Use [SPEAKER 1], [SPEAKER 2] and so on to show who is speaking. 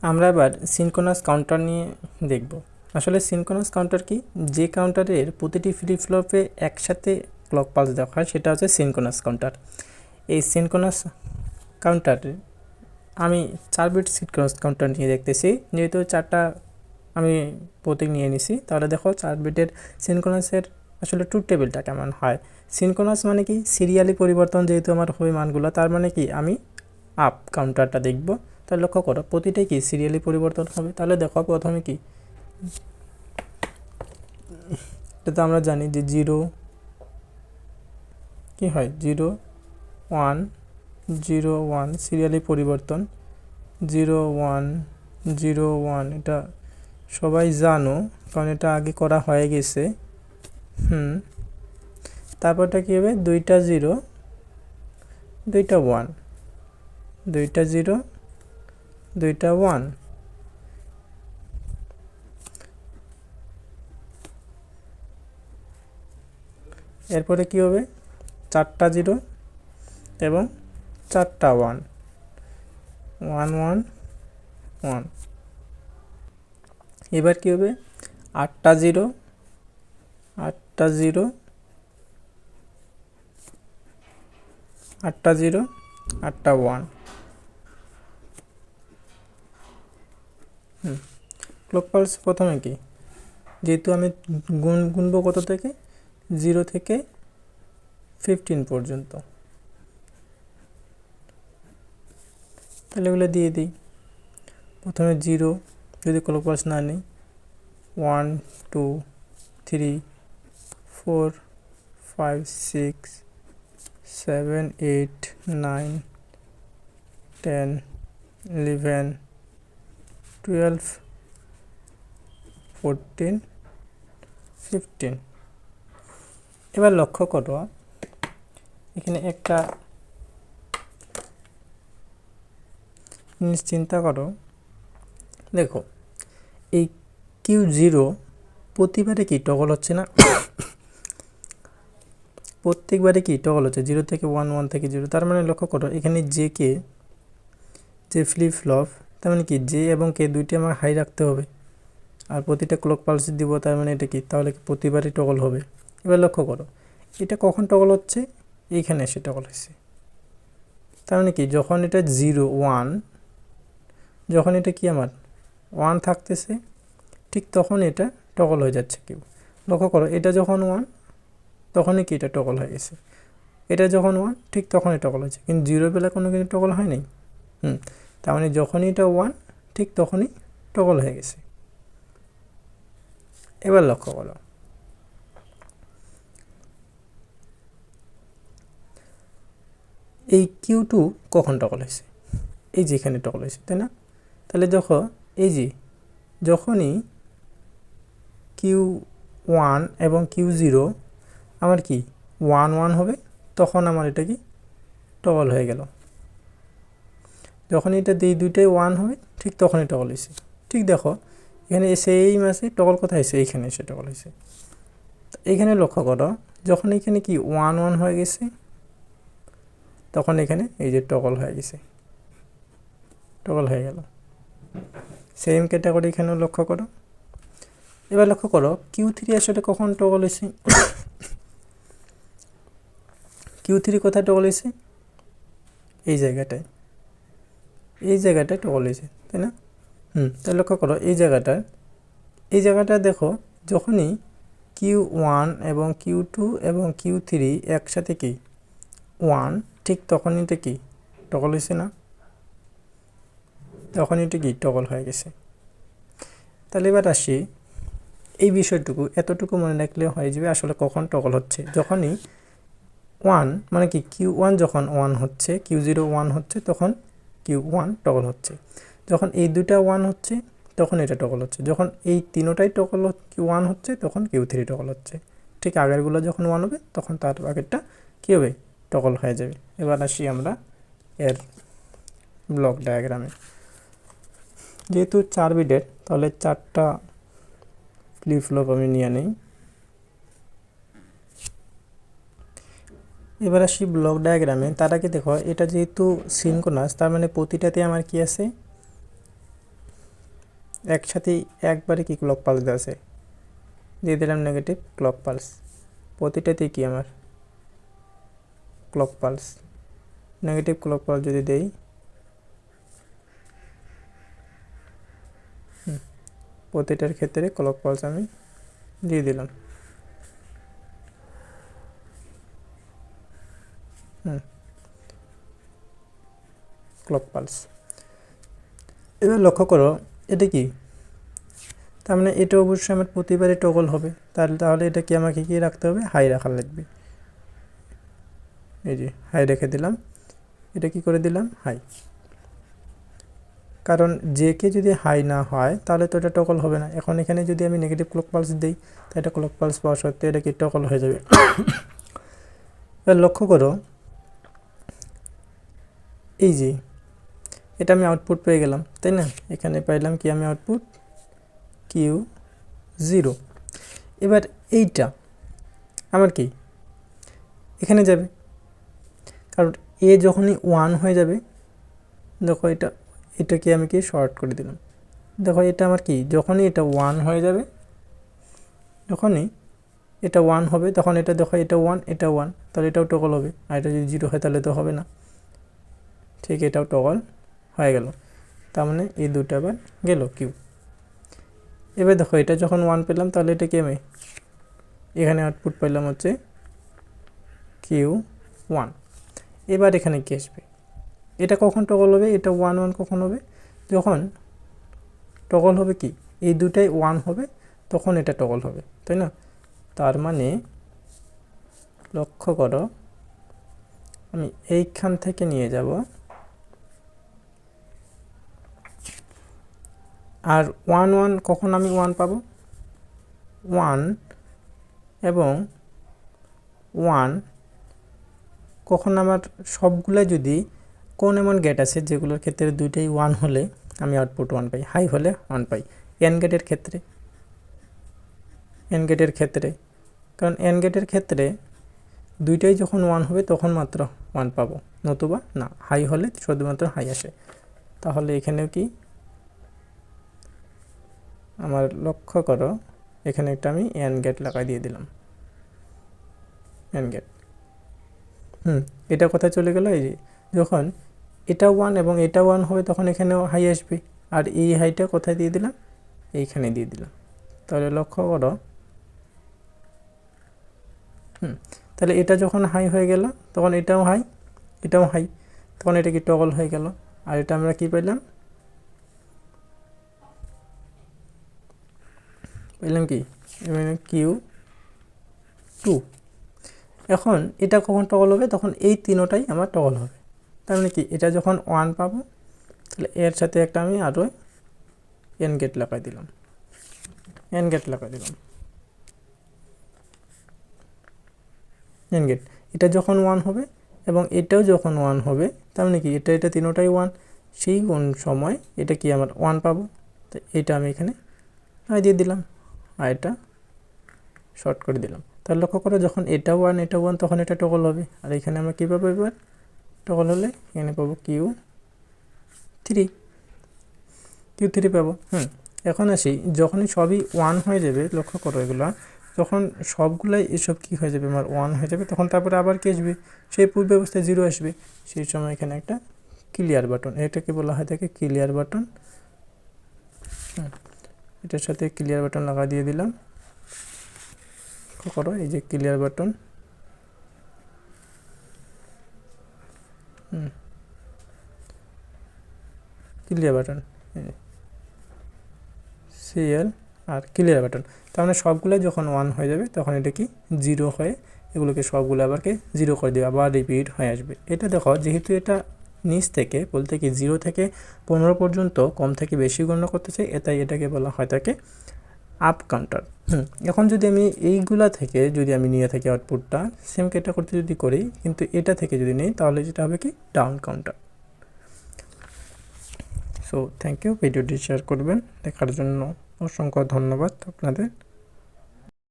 [SPEAKER 1] আমরা এবার synchronous counter নিয়ে দেখব। আসলে সিনক্রোনাস কাউন্টার কি? যে কাউন্টারের প্রতিটি ফ্লিপ ফ্লপে একসাথে ক্লক পালস দেওয়া হয় সেটা হচ্ছে সিনক্রোনাস কাউন্টার। এই সিনক্রোনাস কাউন্টারে আমি 4 বিট সিনক্রোনাস কাউন্টার নিয়ে দেখতেছি। যেহেতু 4টা আমি প্রতীক নিয়ে নিছি, তাহলে দেখো 4 বিটের সিনক্রোনাসের আসলে ট্রুথ টেবিলটা কেমন হয়। সিনক্রোনাস মানে কি? সিরিয়ালি পরিবর্তন যেহেতু আমার হয় মানগুলো, তার মানে কি আমি আপ কাউন্টারটা দেখব। তাহলে লক্ষ্য করো প্রতিটাই কি সিরিয়ালি পরিবর্তন হবে। তাহলে দেখো প্রথমে কি, এটা তো আমরা জানি যে 0 কি হয়, 0 1 0 1 সিরিয়ালি পরিবর্তন, 0 1 0 1 এটা সবাই জানো, কারণ এটা আগে করা হয়ে গেছে। তারপরটা কী হবে, 2টা 0 2টা 1, 2টা 0 2টা 1। এরপরে কি হবে, 4টা 0 এবং 4টা 1, 1 1 1। এবার কি হবে, 8টা 0 8টা 0 8টা 0 8টা 1। ক্লক পালস প্রথমে কি, যেহেতু আমি গুনবো কত থেকে, 0 থেকে 15 পর্যন্ত, তাহলে এগুলো দিয়ে দিই। প্রথমে 0 যদি ক্লক পালস না নিই, 1 2 3 4 5 6 7 8 9 10 11 12 14 15। এবার লক্ষ্য করো এখানে একটা জিনিস চিন্তা করো, দেখো এই Q0 প্রতিবারে কি টগল হচ্ছে না? প্রত্যেকবারে কি টগল হচ্ছে, 0 থেকে 1 1 থেকে 0। তার মানে লক্ষ্য করো এখানে যে ফ্লিপ ফ্লপ, তার মানে কি জে এবং কে দুইটি আমার হাই রাখতে হবে, আর প্রতিটা ক্লক পালস দিব, তার মানে এটা কি, তাহলে কি প্রতিবারই টগল হবে। এবার লক্ষ্য করো এটা কখন টগল হচ্ছে, এইখানে এসে টগল হচ্ছে। তার মানে কি, যখন এটা 0 1, যখন এটা কি আমার 1 থাকতেছে, ঠিক তখন এটা টগল হয়ে যাচ্ছে কেউ। লক্ষ্য করো এটা যখন 1 তখনই কি এটা টগল হয়ে গেছে, এটা যখন 1 ঠিক তখনই টগল হয়েছে, কিন্তু 0 বেলা কোনো কিন্তু টগল হয় নাই। তার মানে যখনই এটা 1 ঠিক তখনই টগল হয়ে গেছে। এবার লক্ষ্য করো এই Q2 কখন টগল হয়েছে, এই যেখানে টগল হয়েছে, তাই না? তাহলে দেখো এই যে যখনই Q1 এবং Q0 আমার কি 1 1 হবে, তখন আমার এটা কি টগল হয়ে গেল। যখন এটা দুইটাই 1 হবে ঠিক তখনই টগল হয়েছে। ঠিক দেখো এখানে এসে এই মাসে টগল কোথায় এসে, এইখানে এসে টগল হয়েছে। এইখানে লক্ষ্য করো যখন এখানে কি 1 1 হয়ে গেছে, তখন এখানে এই যে টগল হয়ে গেছে, টগল হয়ে গেল। সেম ক্যাটাগরি এখানেও লক্ষ্য করো। এবার লক্ষ্য করো Q3 আসলে কখন টগল হয়েছে, Q3 কোথায় টগল হয়েছে, এই জায়গাটায়, এই জায়গাটায় টগল হয়েছে, তাই না? তাহলে লক্ষ্য করো এই জায়গাটা দেখো যখনই Q1 এবং Q2 এবং Q3 একসাথে কি 1, ঠিক তখনই এটা কি টগল হয়েছে না, তখন এটা কি টগল হয়ে গেছে। তাহলে এবার আসি এই বিষয়টুকু, এতটুকু মনে রাখলে হয়ে যাবে আসলে কখন টগল হচ্ছে। যখনই 1 মানে কি Q1 যখন 1 হচ্ছে, Q0 1 হচ্ছে, তখন Q1 টগল হচ্ছে। যখন এই দুইটা 1 হচ্ছে তখন এটা টগল হচ্ছে। যখন এই তিনোটাই টগল Q1 হচ্ছে তখন Q3 টগল হচ্ছে। ঠিক আগেরগুলো যখন 1 হবে তখন তার আগেরটা কী হবে, টগল হয়ে যাবে। এবার আসি আমরা এর ব্লক ডায়াগ্রামে। যেহেতু 4 বিটের, তাহলে 4টা ফ্লিপ ফ্লপ আমি নিয়ে নিই। এবার আসি ব্লক ডায়াগ্রামে। তার আগে দেখো এটা যেহেতু সিনক্রোনাস, তার মানে প্রতিটাতে আমার কি আছে, একসাথেই একবারে কি ক্লক পালস আছে, দিয়ে দিলাম নেগেটিভ ক্লক পালস, প্রতিটাতেই কি আমার clock pulse, negative clock pulse যদি দেই প্রতিটার ক্ষেত্রে ক্লক পালস আমি দিয়ে দিলাম। Clock pulse. এবার লক্ষ্য করো এটা কি, তার মানে এটা অবশ্যই আমার প্রতিবারে টগল হবে, তাহলে এটা কি আমাকে কি রাখতে হবে, হাই রাখা লাগবে। এই যে হাই রেখে দিলাম, এটা কি করে দিলাম হাই, কারণ যে কে যদি হাই না হয় তাহলে তো এটা টগল হবে না। এখন এখানে যদি আমি নেগেটিভ ক্লক পালস দিই তো এটা ক্লক পালস পাওয়া সত্ত্বেও এটা কি টগল হয়ে যাবে। এবার লক্ষ্য করো এই যে এটা আমি আউটপুট পেয়ে গেলাম, তাই না, এখানে পাইলাম কি আমি আউটপুট Q0। এবার এইটা আমার কি এখানে যাবে, কারণ এ যখনই 1 হয়ে যাবে, দেখো এটাকে আমি কি শর্ট করে দিলাম, দেখো এটা আমার কি যখনই এটা 1 হয়ে যাবে, যখনই এটা 1 হবে তখন এটা দেখো এটা 1 এটা 1, তাহলে এটাও টগল হবে, আর এটা যদি 0 হয় তাহলে তো হবে না, ঠিক এটাও টগল হয়ে গেল। তার মানে এই দুটো আবার গেল কিউ। এবার দেখো এটা যখন 1 পেলাম তাহলে এটা কি আমি এখানে আউটপুট পেলাম হচ্ছে Q1। এবার এখানে কি আসবে, এটা কখন টগল হবে, এটা 1 1 কখন হবে, যখন টগল হবে কি এই দুটাই 1 হবে তখন এটা টগল হবে, তাই না। তার মানে লক্ষ্য করো আমি এইখান থেকে নিয়ে যাব, আর 1 1 কখন আমি 1 পাবো, 1 এবং 1 কখন আমার সবগুলো যদি কোন এমন গেট আছে যেগুলোর ক্ষেত্রে দুইটাই 1 হলে আমি আউটপুট 1 পাই, হাই হলে 1 পাই। এন গেটের ক্ষেত্রে কারণ এন গেটের ক্ষেত্রে দুইটাই যখন 1 হবে তখন মাত্র 1 পাবো, নতুবা না, হাই হলে শুধুমাত্র হাই আসে। তাহলে এখানেও কি আমার লক্ষ্য করো এখানে একটা আমি এন গেট লাগাই দিয়ে দিলাম, এন গেট। এটা কোথায় চলে গেল, এই যে যখন এটা 1 এবং এটা 1 হবে তখন এখানেও হাই আসবে, আর এই হাইটা কোথায় দিয়ে দিলাম, এইখানে দিয়ে দিলাম। তাহলে লক্ষ্য করো তাহলে এটা যখন হাই হয়ে গেল তখন এটাও হাই, এটাও হাই, তখন এটা কি টগল হয়ে গেল, আর এটা আমরা কি পেলাম কি Q2। এখন এটা কখন টগল হবে, তখন এই তিনোটাই আমার টগল হবে। তার মানে কি এটা যখন 1 পাবো তাহলে এর সাথে একটা আমি আরও এন গেট লাগাই দিলাম, এন গেট, এন গেট। এটা যখন 1 হবে এবং এটাও যখন 1 হবে, তার মানে কি এটা তিনোটাই 1, সেই কোন সময় এটা কি আমার 1 পাবো, তো এটা আমি এখানে দিয়ে দিলাম, আর এটা শর্ট করে দিলাম। তাহলে লক্ষ্য করো যখন এটা 1 এটা 1 তখন এটা টগল হবে, আর এখানে আমরা কী পাবো, এবার টগল হলে এখানে পাবো Q3 পাবো। এখন আসি যখনই সবই 1 হয়ে যাবে, লক্ষ্য করো এগুলো যখন সবগুলাই এসব কী হয়ে যাবে আমার 1 হয়ে যাবে, তখন তারপরে আবার কি আসবে, সেই পূর্ব অবস্থায় 0 আসবে, সেই সময় এখানে একটা ক্লিয়ার বাটন, এটাকে বলা হয় থাকে ক্লিয়ার বাটন। এটার সাথে ক্লিয়ার বাটন লাগা দিয়ে দিলাম, করো এই যে clear button, clear button CL আর ক্লিয়ার বাটন। তার মানে সবগুলো যখন 1 হয়ে যাবে তখন এটা কি 0 হয়ে এগুলোকে সবগুলো আবারকে 0 করে দেবে, আবার রিপিট হয়ে আসবে। এটা দেখো যেহেতু এটা নিচ থেকে বলতে কি 0 থেকে 15 পর্যন্ত কম থেকে বেশি গণনা করতে চাই, তাই এটাকে বলা হয় থাকে আপ কাউন্টার। এখন যদি আমি এইগুলা থেকে যদি আমি নিয়ে থাকি আউটপুটটা সেম এটা করতে যদি করি, কিন্তু এটা থেকে যদি নিই তাহলে যেটা হবে কি down counter. So thank you, ভিডিওটি শেয়ার করবেন, দেখার জন্য অসংখ্য ধন্যবাদ আপনাদের।